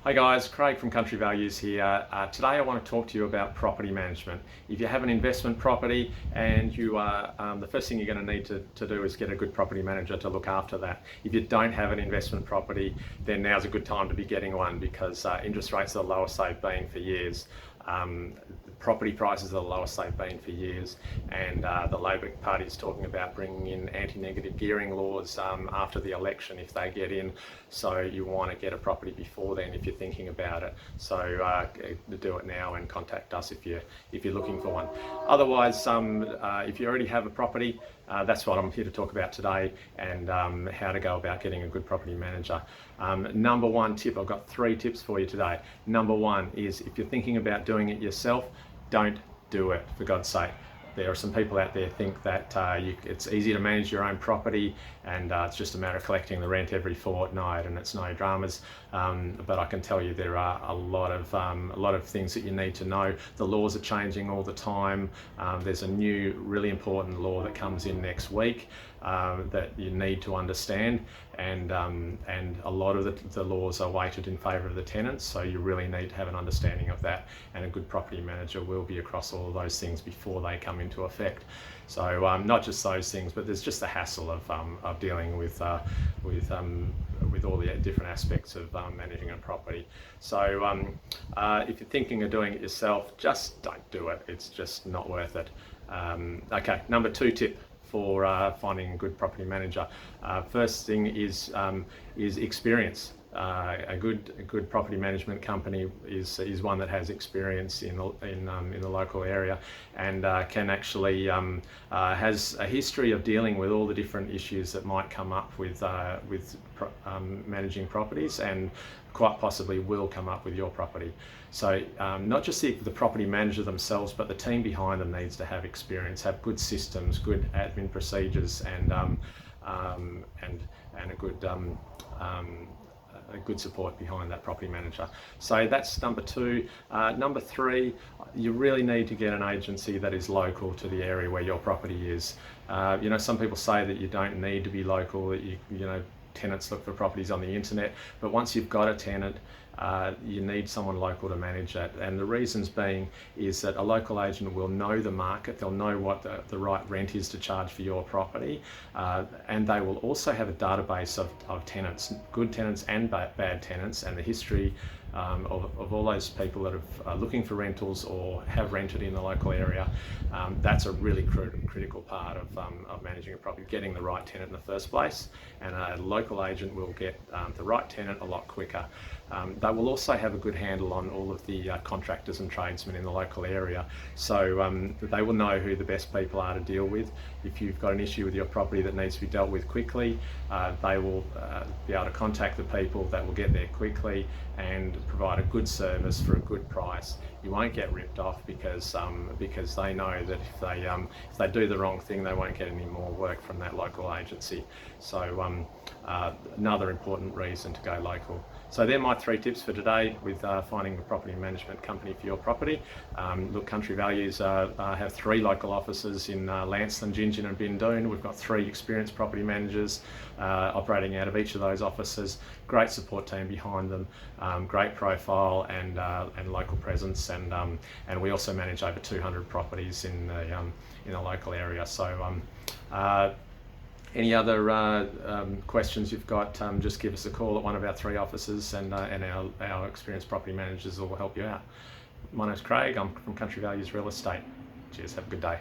Hi guys, Craig from Country Values here. Today I want to talk to you about property management. If you have an investment property and you are, the first thing you're going to need to do is get a good property manager to look after that. If you don't have an investment property, then now's a good time to be getting one because interest rates are the lowest they've been for years. Property prices are the lowest they've been for years, and the Labor Party is talking about bringing in anti-negative gearing laws after the election if they get in. So you want to get a property before then if you're thinking about it. So do it now and contact us if you're looking for one. Otherwise, if you already have a property, that's what I'm here to talk about today, and how to go about getting a good property manager. Number one tip, I've got 3 tips for you today. Number one is if you're thinking about doing it yourself, don't do it, for God's sake. There are some people out there think that it's easy to manage your own property and it's just a matter of collecting the rent every fortnight and it's no dramas. But I can tell you there are a lot of things that you need to know. The laws are changing all the time. There's a new really important law that comes in next week that you need to understand, and a lot of the laws are weighted in favour of the tenants, so you really need to have an understanding of that, and a good property manager will be across all of those things before they come into effect. So not just those things, but there's just the hassle of dealing with all the different aspects of managing a property. So if you're thinking of doing it yourself, just don't do it. It's just not worth it. Okay, number 2 tip for finding a good property manager. First thing is experience. A good property management company is one that has experience in the local area, and can actually has a history of dealing with all the different issues that might come up with managing properties, and quite possibly will come up with your property. So not just the property manager themselves, but the team behind them needs to have experience, have good systems, good admin procedures, and a good support behind that property manager. So that's number 2. Number 3, you really need to get an agency that is local to the area where your property is. Some people say that you don't need to be local, that tenants look for properties on the internet, but once you've got a tenant, you need someone local to manage that. And the reasons being is that a local agent will know the market, they'll know what the right rent is to charge for your property, and they will also have a database of tenants, good tenants and bad tenants, and the history of all those people that are looking for rentals or have rented in the local area. That's a really critical part of managing a property, getting the right tenant in the first place, and a local agent will get the right tenant a lot quicker. They will also have a good handle on all of the contractors and tradesmen in the local area, so they will know who the best people are to deal with. If you've got an issue with your property that needs to be dealt with quickly, they will be able to contact the people that will get there quickly and provide a good service for a good price. You won't get ripped off because they know that if they do the wrong thing, they won't get any more work from that local agency. So another important reason to go local. So they're my 3 tips for today with finding a property management company for your property. Look, Country Values have 3 local offices in Lanston, Gingin and Bindoon. We've got 3 experienced property managers operating out of each of those offices. Great support team behind them, great profile and local presence, and we also manage over 200 properties in the local area. So any other questions you've got, just give us a call at one of our 3 offices, and our experienced property managers will help you out. My name's Craig, I'm from Country Values Real Estate. Cheers, have a good day.